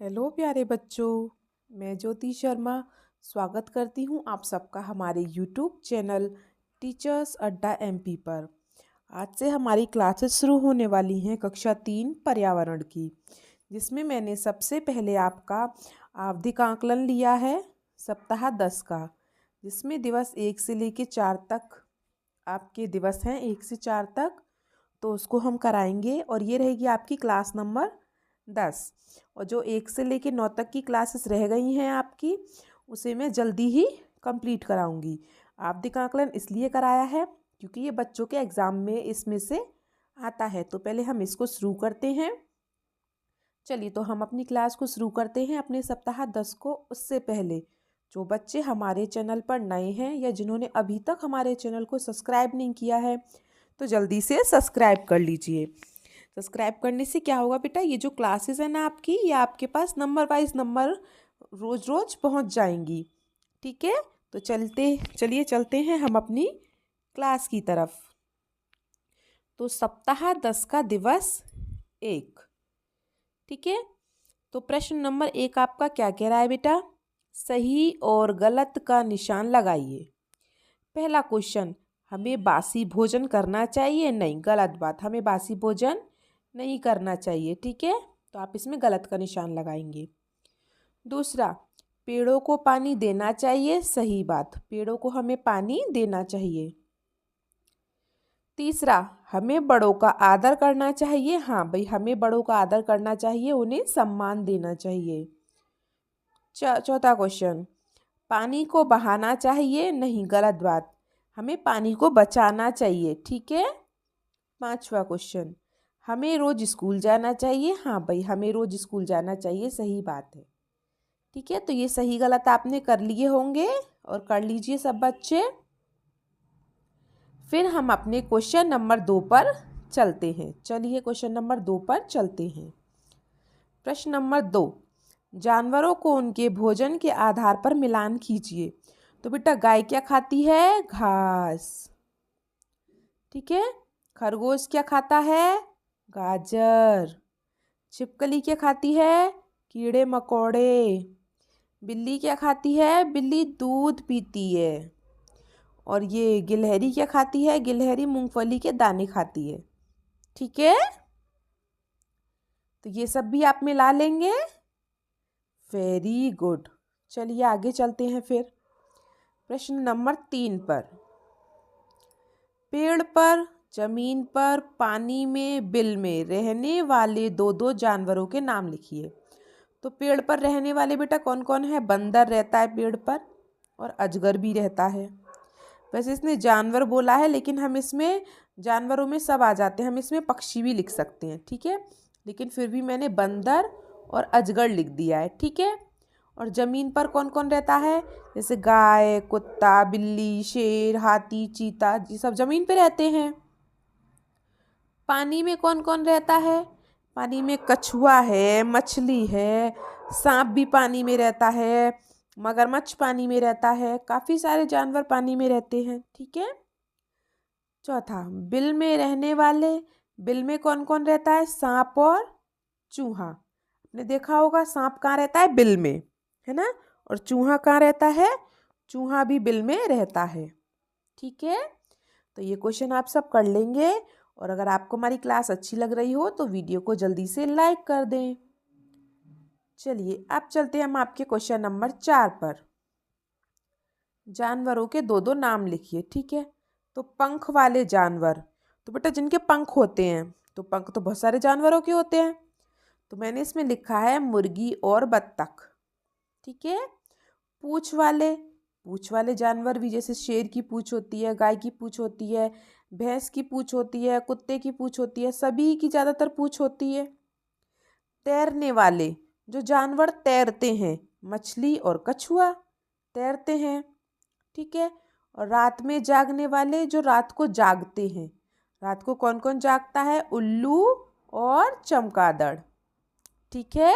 Hello प्यारे बच्चों, मैं ज्योति शर्मा स्वागत करती हूँ आप सबका हमारे यूट्यूब चैनल टीचर्स अड्डा एमपी पर। आज से हमारी क्लासेस शुरू होने वाली हैं कक्षा 3 पर्यावरण की, जिसमें मैंने सबसे पहले आपका आवधिक आकलन लिया है सप्ताह 10 का, जिसमें दिवस 1 से लेकर 4 तक आपके दिवस हैं, 1 से 4 तक, तो उसको हम कराएंगे और ये रहेगी आपकी क्लास नंबर 10। और जो 1 से लेकर 9 तक की क्लासेस रह गई हैं आपकी, उसे मैं जल्दी ही कंप्लीट कराऊंगी। आवधिक आकलन इसलिए कराया है क्योंकि ये बच्चों के एग्ज़ाम में इसमें से आता है। तो पहले हम इसको शुरू करते हैं। चलिए, तो हम अपनी क्लास को शुरू करते हैं अपने सप्ताह 10 को। उससे पहले जो बच्चे हमारे चैनल पर नए हैं या जिन्होंने अभी तक हमारे चैनल को सब्सक्राइब नहीं किया है, तो जल्दी से सब्सक्राइब कर लीजिए। सब्सक्राइब करने से क्या होगा बेटा, ये जो क्लासेस है ना आपकी, ये आपके पास नंबर वाइज नंबर रोज रोज पहुंच जाएंगी। ठीक है, तो चलिए चलते हैं हम अपनी क्लास की तरफ। तो सप्ताह 10 का दिवस 1। ठीक है, तो प्रश्न नंबर 1 आपका क्या कह रहा है बेटा, सही और गलत का निशान लगाइए। पहला क्वेश्चन, हमें बासी भोजन करना चाहिए? नहीं, गलत बात, हमें बासी भोजन नहीं करना चाहिए। ठीक है, तो आप इसमें गलत का निशान लगाएंगे। दूसरा, पेड़ों को पानी देना चाहिए? सही बात, पेड़ों को हमें पानी देना चाहिए। तीसरा, हमें बड़ों का आदर करना चाहिए? हाँ भाई, हमें बड़ों का आदर करना चाहिए, उन्हें सम्मान देना चाहिए। चौथा क्वेश्चन, पानी को बहाना चाहिए? नहीं, गलत बात, हमें पानी को बचाना चाहिए। ठीक है। पांचवा क्वेश्चन, हमें रोज स्कूल जाना चाहिए? हाँ भाई, हमें रोज स्कूल जाना चाहिए, सही बात है। ठीक है, तो ये सही गलत आपने कर लिए होंगे और कर लीजिए सब बच्चे। फिर हम अपने क्वेश्चन नंबर 2 पर चलते हैं। चलिए क्वेश्चन नंबर 2 पर चलते हैं। प्रश्न नंबर 2, जानवरों को उनके भोजन के आधार पर मिलान कीजिए। तो बेटा, गाय क्या खाती है? घास। ठीक है। खरगोश क्या खाता है? गाजर। छिपकली क्या खाती है? कीड़े मकोड़े। बिल्ली क्या खाती है? बिल्ली दूध पीती है। और ये गिलहरी क्या खाती है? गिलहरी मूंगफली के दाने खाती है। ठीक है, तो ये सब भी आप मिला लेंगे। Very good. चलिए आगे चलते हैं फिर प्रश्न नंबर 3 पर। पेड़ पर, जमीन पर, पानी में, बिल में रहने वाले दो दो जानवरों के नाम लिखिए। तो पेड़ पर रहने वाले बेटा कौन कौन है? बंदर रहता है पेड़ पर और अजगर भी रहता है। वैसे इसने जानवर बोला है, लेकिन हम इसमें जानवरों में सब आ जाते हैं, हम इसमें पक्षी भी लिख सकते हैं। ठीक है, लेकिन फिर भी मैंने बंदर और अजगर लिख दिया है। ठीक है। और ज़मीन पर कौन कौन रहता है? जैसे गाय, कुत्ता, बिल्ली, शेर, हाथी, चीता, ये सब ज़मीन पे रहते हैं। पानी में कौन कौन रहता है? पानी में कछुआ है, मछली है, सांप भी पानी में रहता है, मगरमच्छ पानी में रहता है, काफ़ी सारे जानवर पानी में रहते हैं। ठीक है। चौथा, बिल में रहने वाले, बिल में कौन कौन रहता है? सांप और चूहा। आपने देखा होगा सांप कहाँ रहता है? बिल में, है ना। और चूहा कहाँ रहता है? चूहा भी बिल में रहता है। ठीक है, तो ये क्वेश्चन आप सब कर लेंगे। और अगर आपको हमारी क्लास अच्छी लग रही हो तो वीडियो को जल्दी से लाइक कर दें। चलिए अब चलते हैं हम आपके क्वेश्चन नंबर 4 पर। जानवरों के दो दो नाम लिखिए। ठीक है, तो पंख वाले जानवर, तो बेटा जिनके पंख होते हैं, तो पंख तो बहुत सारे जानवरों के होते हैं, तो मैंने इसमें लिखा है मुर्गी और बत्तख। ठीक है। पूँछ वाले जानवर भी, जैसे शेर की पूँछ होती है, गाय की पूँछ होती है, भैंस की पूँछ होती है, कुत्ते की पूँछ होती है, सभी की ज़्यादातर पूँछ होती है। तैरने वाले, जो जानवर तैरते हैं, मछली और कछुआ तैरते हैं। ठीक है। और रात में जागने वाले, जो रात को जागते हैं, रात को कौन कौन जागता है? उल्लू और चमगादड़। ठीक है,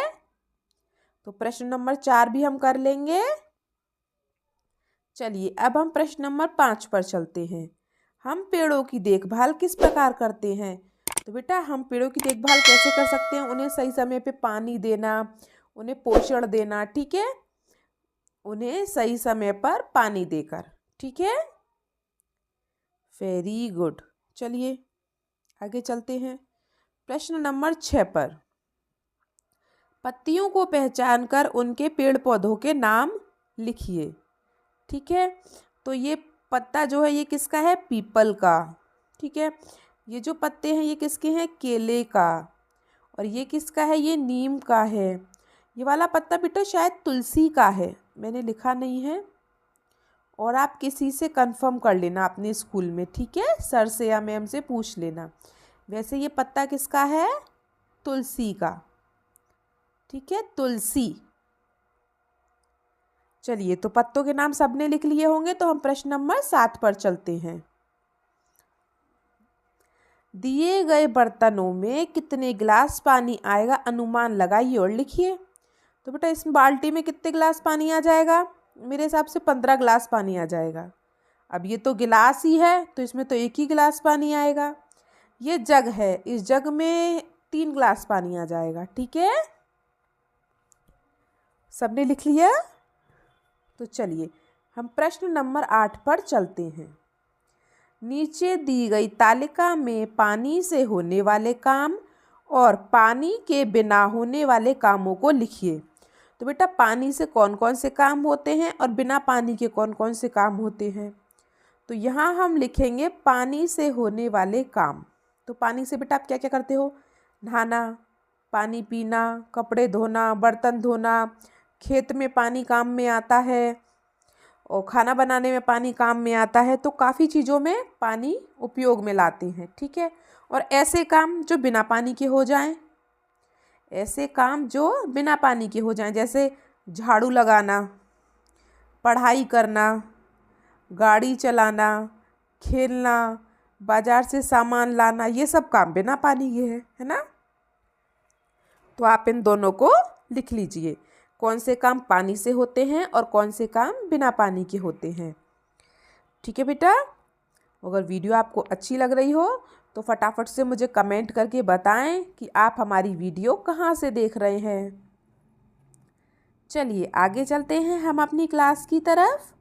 तो प्रश्न नंबर 4 भी हम कर लेंगे। चलिए अब हम प्रश्न नंबर 5 पर चलते हैं। हम पेड़ों की देखभाल किस प्रकार करते हैं? तो बेटा हम पेड़ों की देखभाल कैसे कर सकते हैं? उन्हें सही समय पे पानी देना, उन्हें पोषण देना, ठीक है, उन्हें सही समय पर पानी देकर, ठीक है। Very good. चलिए आगे चलते हैं प्रश्न नंबर 6 पर। पत्तियों को पहचान कर उनके पेड़ पौधों के नाम लिखिए, ठीक है। तो ये पत्ता जो है ये किसका है? पीपल का, ठीक है। ये जो पत्ते हैं ये किसके हैं? केले का। और ये किसका है? ये नीम का है। ये वाला पत्ता बेटा शायद तुलसी का है, मैंने लिखा नहीं है, और आप किसी से कंफर्म कर लेना अपने स्कूल में, ठीक है, सर से या मैम से पूछ लेना। वैसे ये पत्ता किसका है? तुलसी का, ठीक है, तुलसी। चलिए तो पत्तों के नाम सबने लिख लिए होंगे, तो हम प्रश्न नंबर 7 पर चलते हैं। दिए गए बर्तनों में कितने गिलास पानी आएगा, अनुमान लगाइए और लिखिए। तो बेटा इस बाल्टी में कितने गिलास पानी आ जाएगा? मेरे हिसाब से 15 गिलास पानी आ जाएगा। अब ये तो गिलास ही है तो इसमें तो एक ही गिलास पानी आएगा। ये जग है, इस जग में 3 गिलास पानी आ जाएगा, ठीक है। सबने लिख लिया? तो चलिए हम प्रश्न नंबर 8 पर चलते हैं। नीचे दी गई तालिका में पानी से होने वाले काम और पानी के बिना होने वाले कामों को लिखिए। तो बेटा पानी से कौन कौन से काम होते हैं और बिना पानी के कौन कौन से काम होते हैं? तो यहाँ हम लिखेंगे पानी से होने वाले काम। तो पानी से बेटा आप क्या क्या करते हो? नहाना, पानी पीना, कपड़े धोना, बर्तन धोना, खेत में पानी काम में आता है, और खाना बनाने में पानी काम में आता है। तो काफ़ी चीज़ों में पानी उपयोग में लाते हैं, ठीक है। और ऐसे काम जो बिना पानी के हो जाएं, ऐसे काम जो बिना पानी के हो जाएं, जैसे झाड़ू लगाना, पढ़ाई करना, गाड़ी चलाना, खेलना, बाजार से सामान लाना, ये सब काम बिना पानी के है ना। तो आप इन दोनों को लिख लीजिए, कौन से काम पानी से होते हैं और कौन से काम बिना पानी के होते हैं, ठीक है बेटा। अगर वीडियो आपको अच्छी लग रही हो तो फटाफट से मुझे कमेंट करके बताएं कि आप हमारी वीडियो कहाँ से देख रहे हैं। चलिए आगे चलते हैं हम अपनी क्लास की तरफ।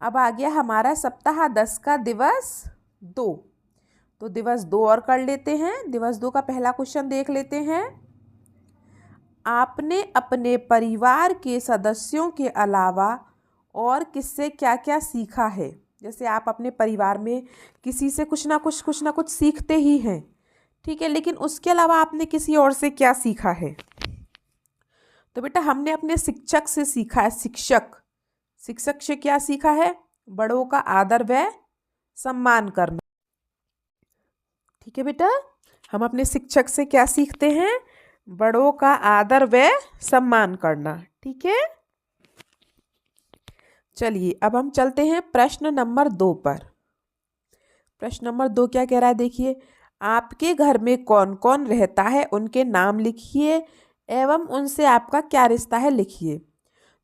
अब आ गया हमारा सप्ताह 10 का दिवस 2। तो दिवस 2 और कर लेते हैं। दिवस 2 का पहला क्वेश्चन देख लेते हैं। आपने अपने परिवार के सदस्यों के अलावा और किससे क्या क्या सीखा है? जैसे आप अपने परिवार में किसी से कुछ ना कुछ सीखते ही हैं, ठीक है, लेकिन उसके अलावा आपने किसी और से क्या सीखा है? तो बेटा हमने अपने शिक्षक से सीखा है। शिक्षक से क्या सीखा है? बड़ों का आदर व सम्मान करना, ठीक है बेटा। हम अपने शिक्षक से क्या सीखते हैं? बड़ों का आदर व सम्मान करना, ठीक है। चलिए अब हम चलते हैं प्रश्न नंबर 2 पर। प्रश्न नंबर 2 क्या कह रहा है देखिए। आपके घर में कौन कौन रहता है उनके नाम लिखिए एवं उनसे आपका क्या रिश्ता है लिखिए।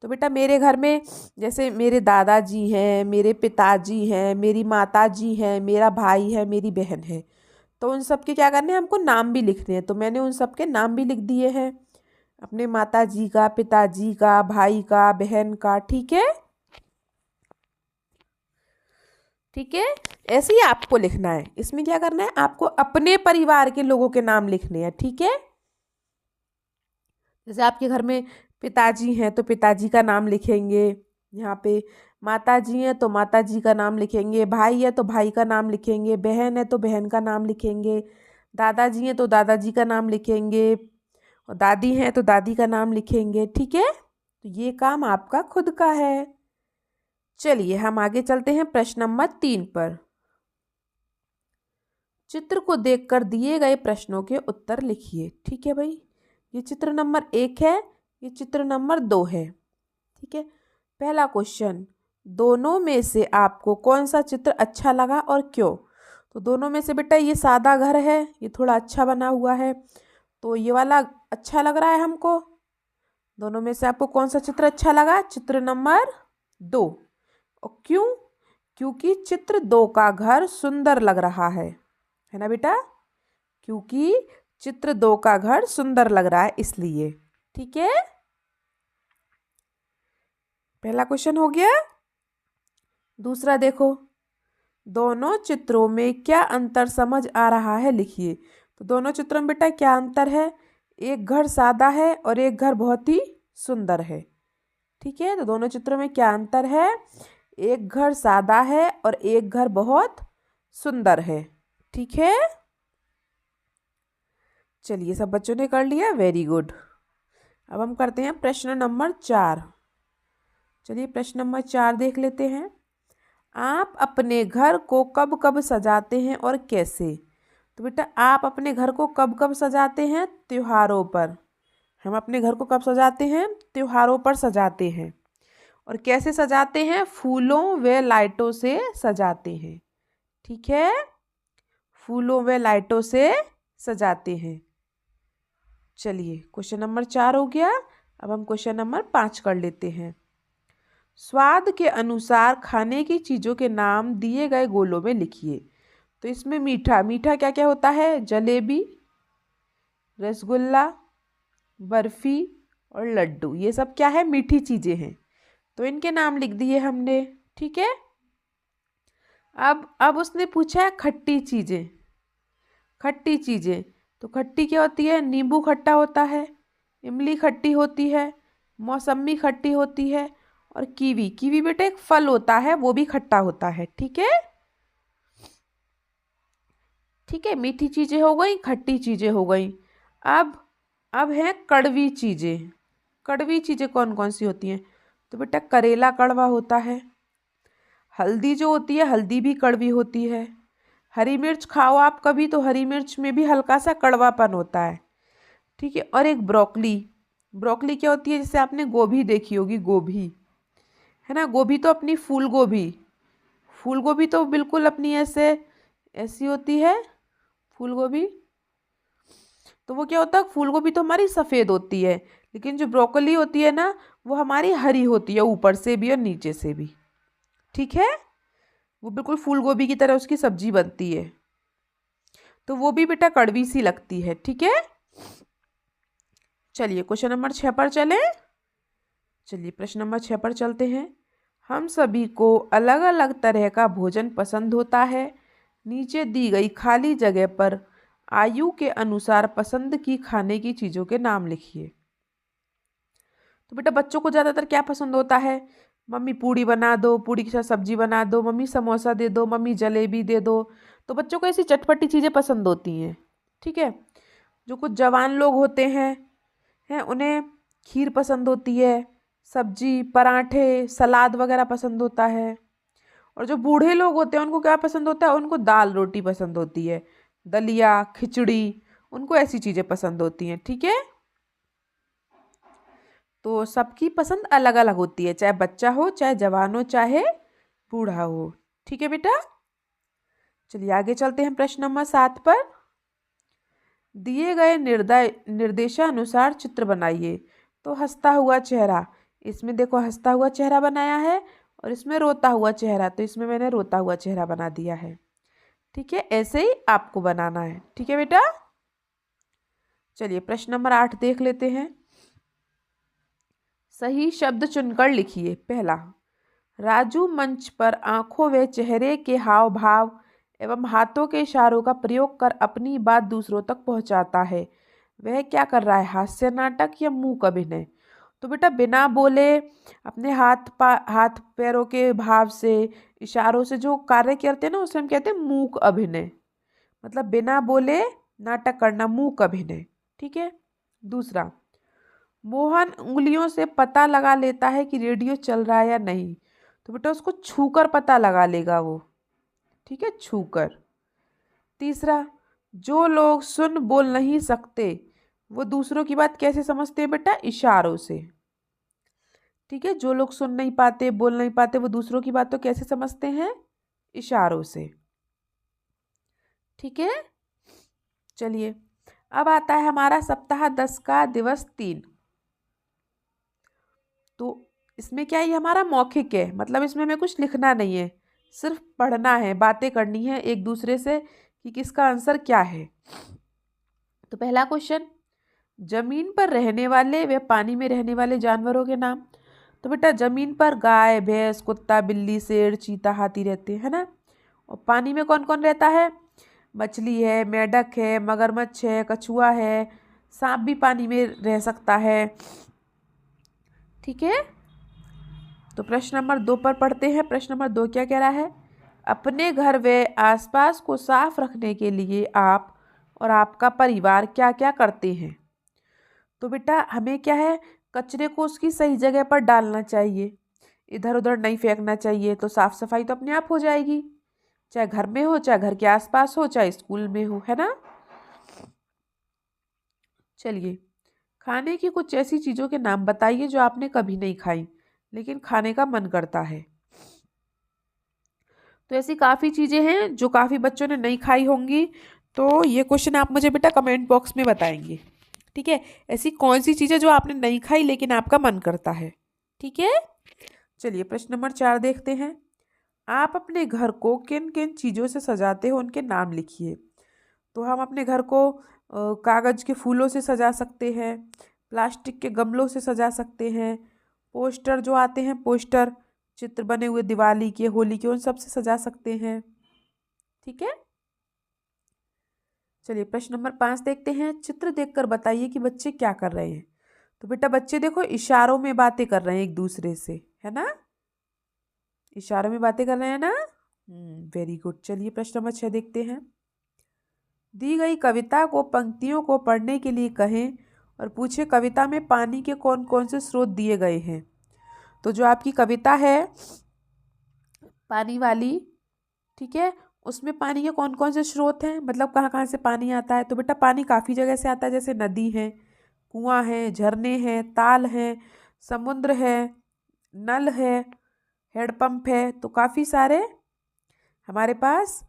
तो बेटा मेरे घर में जैसे मेरे दादाजी हैं, मेरे पिताजी हैं, मेरी माताजी हैं, मेरा भाई है, मेरी बहन है। तो उन सब के क्या करने हैं? हमको नाम भी लिखने हैं। तो मैंने उन सब के नाम भी लिख दिए हैं, अपने माताजी का, पिताजी का, भाई का, बहन का, ठीक है। ठीक है, ऐसे ही आपको लिखना है। इसमें क्या करना है? आपको अपने परिवार के लोगों के नाम लिखने हैं, ठीक है। जैसे आपके घर में पिताजी हैं तो पिताजी का नाम लिखेंगे, यहाँ पे माताजी हैं तो माताजी का नाम लिखेंगे, भाई है तो भाई का नाम लिखेंगे, बहन है तो बहन का नाम लिखेंगे, दादाजी हैं तो दादाजी का नाम लिखेंगे, और दादी हैं तो दादी का नाम लिखेंगे, ठीक है। तो ये काम आपका खुद का है। चलिए हम आगे चलते हैं प्रश्न नंबर 3 पर। चित्र को देखकर दिए गए प्रश्नों के उत्तर लिखिए, ठीक है भाई। ये चित्र नंबर 1 है, ये चित्र नंबर 2 है, ठीक है। पहला क्वेश्चन, दोनों में से आपको कौन सा चित्र अच्छा लगा और क्यों? तो दोनों में से बेटा ये सादा घर है, ये थोड़ा अच्छा बना हुआ है, तो ये वाला अच्छा लग रहा है हमको। दोनों में से आपको कौन सा चित्र अच्छा लगा? चित्र नंबर 2। और क्यों? क्योंकि चित्र 2 का घर सुंदर लग रहा है ना बेटा? क्योंकि चित्र 2 का घर सुंदर लग रहा है इसलिए। ठीक है, पहला क्वेश्चन हो गया। दूसरा देखो, दोनों चित्रों में क्या अंतर समझ आ रहा है, लिखिए। तो दोनों चित्रों में बेटा क्या अंतर है? एक घर सादा है और एक घर बहुत ही सुंदर है। ठीक है, तो दोनों चित्रों में क्या अंतर है? एक घर सादा है और एक घर बहुत सुंदर है। ठीक है, चलिए सब बच्चों ने कर लिया, वेरी गुड। अब हम करते हैं प्रश्न नंबर 4। चलिए प्रश्न नंबर 4 देख लेते हैं। आप अपने घर को कब कब सजाते हैं और कैसे? तो बेटा आप अपने घर को कब कब सजाते हैं? त्योहारों पर। हम अपने घर को कब सजाते हैं? त्योहारों पर सजाते हैं। और कैसे सजाते हैं? फूलों व लाइटों से सजाते हैं। ठीक है, फूलों व लाइटों से सजाते हैं। चलिए क्वेश्चन नंबर 4 हो गया। अब हम क्वेश्चन नंबर 5 कर लेते हैं। स्वाद के अनुसार खाने की चीज़ों के नाम दिए गए गोलों में लिखिए। तो इसमें मीठा मीठा क्या क्या होता है? जलेबी, रसगुल्ला, बर्फी और लड्डू, ये सब क्या है? मीठी चीज़ें हैं। तो इनके नाम लिख दिए हमने। ठीक है, अब उसने पूछा है खट्टी चीज़ें। खट्टी चीज़ें, तो खट्टी क्या होती है? नींबू खट्टा होता है, इमली खट्टी होती है, मौसम्मी खट्टी होती है और कीवी। कीवी बेटा एक फल होता है, वो भी खट्टा होता है। ठीक है, ठीक है, मीठी चीज़ें हो गई, खट्टी चीज़ें हो गई। अब अब है कड़वी चीज़ें। कड़वी चीज़ें कौन कौन सी होती हैं? तो बेटा करेला कड़वा होता है, हल्दी जो होती है हल्दी भी कड़वी होती है। हरी मिर्च खाओ आप कभी, तो हरी मिर्च में भी हल्का सा कड़वापन होता है। ठीक है, और एक ब्रोकली। ब्रोकली क्या होती है? जैसे आपने गोभी देखी होगी, गोभी है ना, गोभी तो अपनी फूल गोभी, फूल गोभी तो बिल्कुल अपनी ऐसे ऐसी होती है फूल गोभी। तो वो क्या होता है? फूल गोभी तो हमारी सफ़ेद होती है, लेकिन जो ब्रोकली होती है ना, वो हमारी हरी होती है, ऊपर से भी और नीचे से भी। ठीक है, वो बिल्कुल फूल गोभी की तरह उसकी सब्जी बनती है, तो वो भी बेटा कड़वी सी लगती है। ठीक है, चलिए क्वेश्चन नंबर 6 पर चलें। चलिए प्रश्न नंबर 6 पर चलते हैं। हम सभी को अलग अलग तरह का भोजन पसंद होता है। नीचे दी गई खाली जगह पर आयु के अनुसार पसंद की खाने की चीज़ों के नाम लिखिए। तो बेटा बच्चों को ज़्यादातर क्या पसंद होता है? मम्मी पूड़ी बना दो, पूड़ी के साथ सब्जी बना दो, मम्मी समोसा दे दो, मम्मी जलेबी दे दो। तो बच्चों को ऐसी चटपटी चीज़ें पसंद होती हैं। ठीक है, जो कुछ जवान लोग होते हैं उन्हें खीर पसंद होती है, सब्जी, पराठे, सलाद वगैरह पसंद होता है। और जो बूढ़े लोग होते हैं उनको क्या पसंद होता है? उनको दाल रोटी पसंद होती है, दलिया, खिचड़ी, उनको ऐसी चीज़ें पसंद होती हैं। ठीक है, तो सबकी पसंद अलग अलग होती है, चाहे बच्चा हो, चाहे जवान हो, चाहे बूढ़ा हो। ठीक है बेटा, चलिए आगे चलते हैं प्रश्न नंबर 7 पर। दिए गए निर्देशानुसार चित्र बनाइए। तो हंसता हुआ चेहरा, इसमें देखो हंसता हुआ चेहरा बनाया है, और इसमें रोता हुआ चेहरा, तो इसमें मैंने रोता हुआ चेहरा बना दिया है। ठीक है, ऐसे ही आपको बनाना है। ठीक है बेटा, चलिए प्रश्न नंबर 8 देख लेते हैं। सही शब्द चुनकर लिखिए। पहला, राजू मंच पर आंखों व चेहरे के हाव भाव एवं हाथों के इशारों का प्रयोग कर अपनी बात दूसरों तक पहुंचाता है। वह क्या कर रहा है? हास्य नाटक या मूक अभिनय? तो बेटा बिना बोले अपने हाथ पैरों के भाव से, इशारों से जो कार्य करते हैं ना, उसे हम कहते हैं मूक अभिनय। मतलब बिना बोले नाटक करना, मूक अभिनय। ठीक है, दूसरा, मोहन उंगलियों से पता लगा लेता है कि रेडियो चल रहा है या नहीं। तो बेटा उसको छूकर पता लगा लेगा वो। ठीक है, छूकर। तीसरा, जो लोग सुन बोल नहीं सकते वो दूसरों की बात कैसे समझते हैं बेटा? इशारों से। ठीक है, जो लोग सुन नहीं पाते, बोल नहीं पाते, वो दूसरों की बात तो कैसे समझते हैं? इशारों से। ठीक है, चलिए अब आता है हमारा सप्ताह 10 का दिवस 3। तो इसमें क्या है? ये हमारा मौखिक है, मतलब इसमें हमें कुछ लिखना नहीं है, सिर्फ पढ़ना है, बातें करनी है एक दूसरे से कि किसका आंसर क्या है। तो पहला क्वेश्चन, जमीन पर रहने वाले व पानी में रहने वाले जानवरों के नाम। तो बेटा जमीन पर गाय, भैंस, कुत्ता, बिल्ली, शेर, चीता, हाथी रहते हैं, है ना। और पानी में कौन कौन रहता है? मछली है, मेंढक है, मगरमच्छ है, कछुआ है, सांप भी पानी में रह सकता है। ठीक है, तो प्रश्न नंबर 2 पर पढ़ते हैं। प्रश्न नंबर 2 क्या कह रहा है? अपने घर व आसपास को साफ रखने के लिए आप और आपका परिवार क्या क्या करते हैं? तो बेटा हमें क्या है, कचरे को उसकी सही जगह पर डालना चाहिए, इधर उधर नहीं फेंकना चाहिए, तो साफ सफाई तो अपने आप हो जाएगी, चाहे घर में हो, चाहे घर के आसपास हो, चाहे स्कूल में हो, है ना। चलिए, खाने की कुछ ऐसी चीज़ों के नाम बताइए जो आपने कभी नहीं खाई लेकिन खाने का मन करता है। तो ऐसी काफ़ी चीज़ें हैं जो काफ़ी बच्चों ने नहीं खाई होंगी, तो ये क्वेश्चन आप मुझे बेटा कमेंट बॉक्स में बताएंगे। ठीक है, ऐसी कौन सी चीज़ है जो आपने नहीं खाई लेकिन आपका मन करता है? ठीक है, चलिए प्रश्न नंबर 4 देखते हैं। आप अपने घर को किन किन चीज़ों से सजाते हो, उनके नाम लिखिए। तो हम अपने घर को कागज़ के फूलों से सजा सकते हैं, प्लास्टिक के गमलों से सजा सकते हैं, पोस्टर जो आते हैं, पोस्टर चित्र बने हुए दिवाली के, होली के, उन सब से सजा सकते हैं। ठीक है, चलिए प्रश्न नंबर 5 देखते हैं। चित्र देखकर बताइए कि बच्चे क्या कर रहे हैं। तो बेटा बच्चे देखो इशारों में बातें कर रहे हैं एक दूसरे से, है ना, इशारों में बातें कर रहे हैं ना। Very good. चलिए प्रश्न नंबर 6 देखते हैं। दी गई कविता को पंक्तियों को पढ़ने के लिए कहें और पूछे कविता में पानी के कौन कौन से स्रोत दिए गए हैं। तो जो आपकी कविता है पानी वाली, ठीक है, उसमें पानी के कौन कौन से स्रोत हैं, मतलब कहाँ कहाँ से पानी आता है। तो बेटा पानी काफ़ी जगह से आता है, जैसे नदी है, कुआं है, झरने हैं, ताल है, समुद्र है, नल है, हैंडपंप है। तो काफ़ी सारे हमारे पास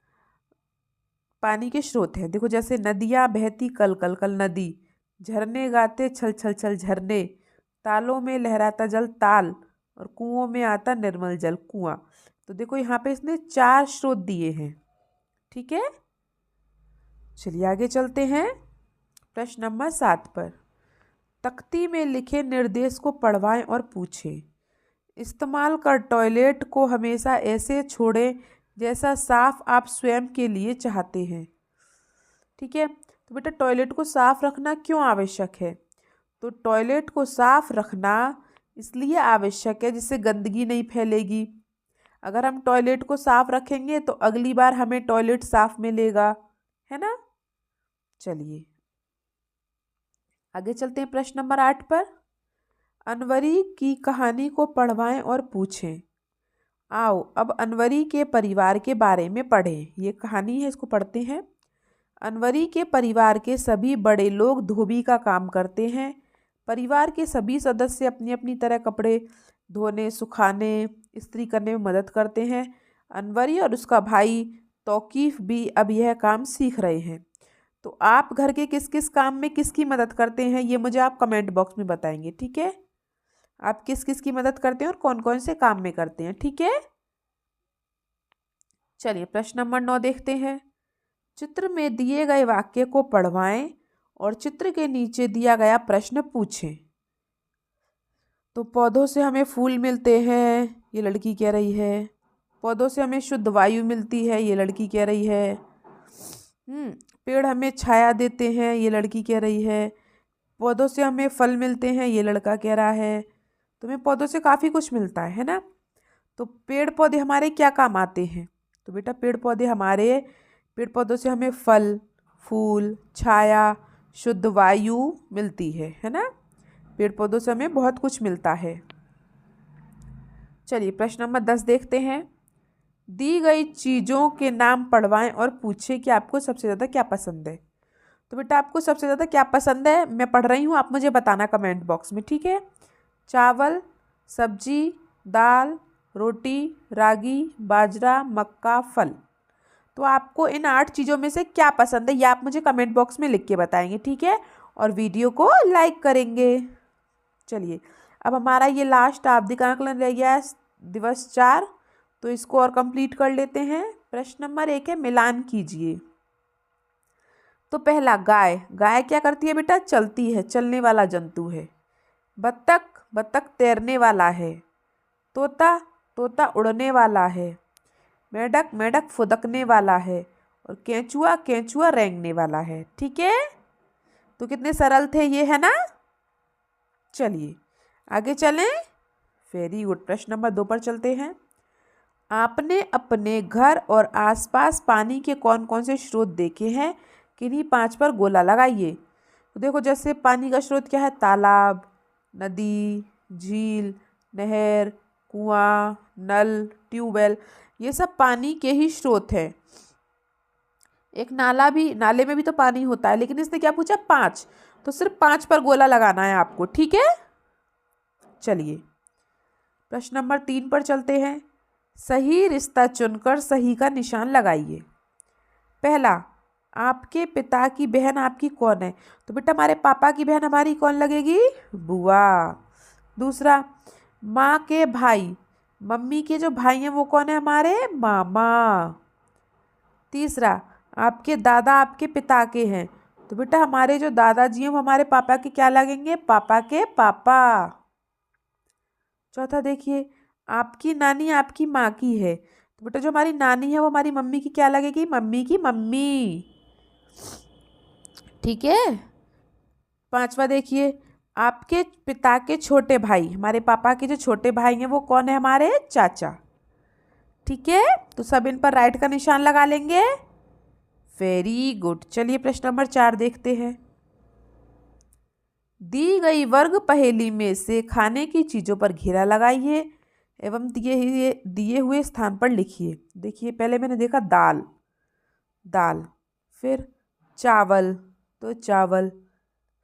पानी के स्रोत हैं। देखो जैसे नदियाँ बहती कल कल कल नदी, झरने गाते छल छल छल झरने, तालों में लहराता जल ताल, और कुओं में आता निर्मल जल कुआं। तो देखो यहाँ पे इसने 4 स्रोत दिए हैं। ठीक है, चलिए आगे चलते हैं प्रश्न नंबर 7 पर। तख्ती में लिखे निर्देश को पढ़वाएं और पूछें। इस्तेमाल कर टॉयलेट को हमेशा ऐसे छोड़ें जैसा साफ आप स्वयं के लिए चाहते हैं। ठीक है, तो बेटा टॉयलेट को साफ रखना क्यों आवश्यक है? तो टॉयलेट को साफ रखना इसलिए आवश्यक है जिससे गंदगी नहीं फैलेगी। अगर हम टॉयलेट को साफ रखेंगे तो अगली बार हमें टॉयलेट साफ मिलेगा, है ना। चलिए आगे चलते हैं प्रश्न नंबर 8 पर। अनवरी की कहानी को पढ़वाएं और पूछें। आओ अब अनवरी के परिवार के बारे में पढ़ें। ये कहानी है, इसको पढ़ते हैं। अनवरी के परिवार के सभी बड़े लोग धोबी का काम करते हैं। परिवार के सभी सदस्य अपनी अपनी तरह कपड़े धोने, सुखाने, इस्त्री करने में मदद करते हैं। अनवरी और उसका भाई तौकीफ भी अब यह काम सीख रहे हैं। तो आप घर के किस किस काम में किसकी मदद करते हैं, ये मुझे आप कमेंट बॉक्स में बताएंगे। ठीक है, आप किस किस की मदद करते हैं और कौन कौन से काम में करते हैं। ठीक है, चलिए प्रश्न नंबर 9 देखते हैं। चित्र में दिए गए वाक्य को पढ़वाएं और चित्र के नीचे दिया गया प्रश्न पूछें। तो पौधों से हमें फूल मिलते हैं, ये लड़की कह रही है। पौधों से हमें शुद्ध वायु मिलती है, ये लड़की कह रही है। पेड़ हमें छाया देते हैं, ये लड़की कह रही है। पौधों से हमें फल मिलते हैं, ये लड़का कह रहा है। तो हमें पौधों से काफ़ी कुछ मिलता है ना। तो पेड़ पौधे हमारे क्या काम आते हैं? तो बेटा पेड़ पौधों से हमें फल, फूल, छाया, शुद्ध वायु मिलती है ना। पेड़ पौधों से हमें बहुत कुछ मिलता है। चलिए प्रश्न नंबर 10 देखते हैं। दी गई चीज़ों के नाम पढ़वाएं और पूछें कि आपको सबसे ज़्यादा क्या पसंद है। तो बेटा आपको सबसे ज़्यादा क्या पसंद है, मैं पढ़ रही हूँ, आप मुझे बताना कमेंट बॉक्स में। ठीक है, चावल, सब्जी, दाल, रोटी, रागी, बाजरा, मक्का, फल। तो आपको इन 8 चीज़ों में से क्या पसंद है, ये आप मुझे कमेंट बॉक्स में लिख के बताएंगे। ठीक है, और वीडियो को लाइक करेंगे। चलिए अब हमारा ये लास्ट आवधिक आकलन रह गया है, दिवस 4, तो इसको और कंप्लीट कर लेते हैं। प्रश्न नंबर 1 है मिलान कीजिए। तो पहला गाय, गाय क्या करती है बेटा? चलती है, चलने वाला जंतु है। बत्तख, बत्तख तैरने वाला है। तोता, तोता उड़ने वाला है। मेंढक, मेंढक फुदकने वाला है। और केंचुआ, केंचुआ रेंगने वाला है। ठीक है, तो कितने सरल थे ये, है ना? चलिए आगे चलें। Very good. प्रश्न नंबर 2 पर चलते हैं। आपने अपने घर और आसपास पानी के कौन कौन से स्रोत देखे हैं? किन्हीं 5 पर गोला लगाइए। तो देखो, जैसे पानी का स्रोत क्या है? तालाब, नदी, झील, नहर, कुआं, नल, ट्यूबवेल, ये सब पानी के ही स्रोत हैं। एक नाला भी, नाले में भी तो पानी होता है, लेकिन इसने क्या पूछा? 5, तो सिर्फ 5 पर गोला लगाना है आपको। ठीक है, चलिए प्रश्न नंबर 3 पर चलते हैं। सही रिश्ता चुनकर सही का निशान लगाइए। पहला, आपके पिता की बहन आपकी कौन है? तो बेटा हमारे पापा की बहन हमारी कौन लगेगी? बुआ। दूसरा, माँ के भाई, मम्मी के जो भाई हैं वो कौन है हमारे? मामा। तीसरा, आपके दादा आपके पिता के हैं, तो बेटा हमारे जो दादाजी हैं वो हमारे पापा के क्या लगेंगे? पापा के पापा। चौथा देखिए, आपकी नानी आपकी माँ की है, तो बेटा जो हमारी नानी है वो हमारी मम्मी की क्या लगेगी? मम्मी की मम्मी। ठीक है। पांचवा देखिए, आपके पिता के छोटे भाई, हमारे पापा के जो छोटे भाई हैं वो कौन है? हमारे चाचा। ठीक है, तो सब इन पर राइट का निशान लगा लेंगे। Very good. चलिए प्रश्न नंबर 4 देखते हैं। दी गई वर्ग पहेली में से खाने की चीज़ों पर घेरा लगाइए एवं दिए हुए स्थान पर लिखिए। देखिए, पहले मैंने देखा दाल, दाल, फिर चावल तो चावल,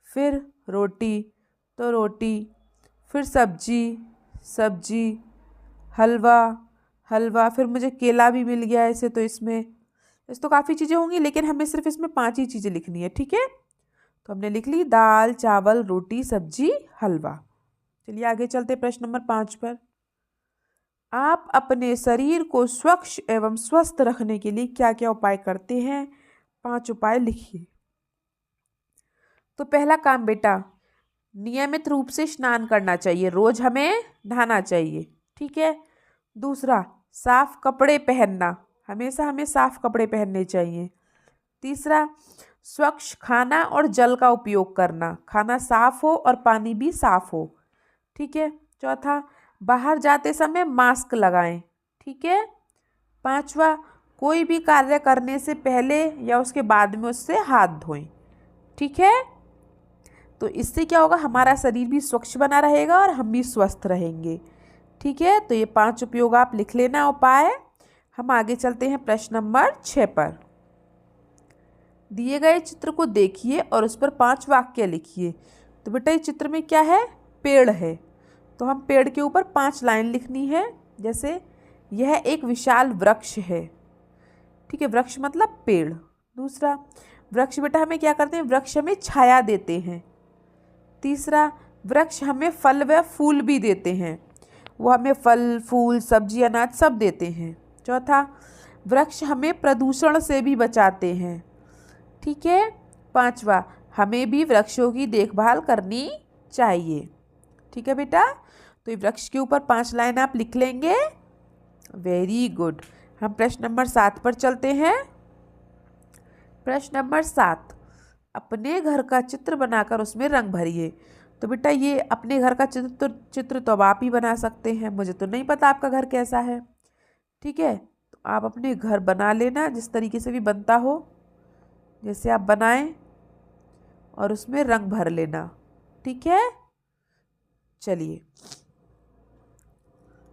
फिर रोटी तो रोटी, फिर सब्जी, सब्जी, हलवा, हलवा, फिर मुझे केला भी मिल गया ऐसे, तो इसमें तो काफ़ी चीज़ें होंगी, लेकिन हमें सिर्फ इसमें 5 ही चीज़ें लिखनी है। ठीक है, तो हमने लिख ली दाल, चावल, रोटी, सब्जी, हलवा। चलिए आगे चलते प्रश्न नंबर 5 पर। आप अपने शरीर को स्वच्छ एवं स्वस्थ रखने के लिए क्या क्या उपाय करते हैं? 5 उपाय लिखिए। तो पहला काम बेटा, नियमित रूप से स्नान करना चाहिए, रोज हमें नहाना चाहिए। ठीक है। दूसरा, साफ कपड़े पहनना, हमेशा हमें साफ कपड़े पहनने चाहिए। तीसरा, स्वच्छ खाना और जल का उपयोग करना, खाना साफ हो और पानी भी साफ हो। ठीक है। चौथा, बाहर जाते समय मास्क लगाएं। ठीक है। पांचवा, कोई भी कार्य करने से पहले या उसके बाद में उससे हाथ धोएं। ठीक है। तो इससे क्या होगा? हमारा शरीर भी स्वच्छ बना रहेगा और हम भी स्वस्थ रहेंगे। ठीक है, तो ये 5 उपयोग आप लिख लेना उपाय। हम आगे चलते हैं प्रश्न नंबर 6 पर। दिए गए चित्र को देखिए और उस पर 5 वाक्य लिखिए। तो बेटा इस चित्र में क्या है? पेड़ है, तो हम पेड़ के ऊपर 5 लाइन लिखनी है। जैसे, यह एक विशाल वृक्ष है। ठीक है, वृक्ष मतलब पेड़। दूसरा, वृक्ष बेटा हमें क्या करते हैं? वृक्ष हमें छाया देते हैं। तीसरा, वृक्ष हमें फल व फूल भी देते हैं, वो हमें फल फूल सब्जी अनाज सब देते हैं। चौथा, वृक्ष हमें प्रदूषण से भी बचाते हैं। ठीक है। पांचवा, हमें भी वृक्षों की देखभाल करनी चाहिए। ठीक है बेटा, तो ये वृक्ष के ऊपर 5 लाइन आप लिख लेंगे। Very good. हम प्रश्न नंबर 7 पर चलते हैं। प्रश्न नंबर 7, अपने घर का चित्र बनाकर उसमें रंग भरिए। तो बेटा ये अपने घर का चित्र तो अब आप ही बना सकते हैं, मुझे तो नहीं पता आपका घर कैसा है। ठीक है, तो आप अपने घर बना लेना जिस तरीके से भी बनता हो, जैसे आप बनाएं और उसमें रंग भर लेना। ठीक है। चलिए,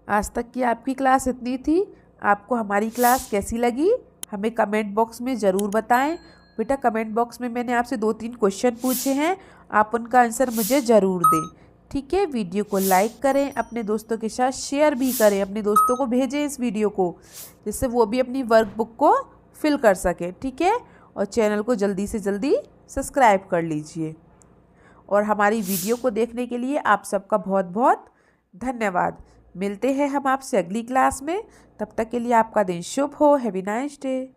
आज तक की आपकी क्लास इतनी थी। आपको हमारी क्लास कैसी लगी हमें कमेंट बॉक्स में ज़रूर बताएं। बेटा कमेंट बॉक्स में मैंने आपसे 2-3 क्वेश्चन पूछे हैं, आप उनका आंसर मुझे ज़रूर दें। ठीक है, वीडियो को लाइक करें, अपने दोस्तों के साथ शेयर भी करें, अपने दोस्तों को भेजें इस वीडियो को, जिससे वो भी अपनी वर्कबुक को फिल कर सकें। ठीक है, और चैनल को जल्दी से जल्दी सब्सक्राइब कर लीजिए। और हमारी वीडियो को देखने के लिए आप सबका बहुत बहुत धन्यवाद। मिलते हैं हम आपसे अगली क्लास में, तब तक के लिए आपका दिन शुभ हो। Have a nice day.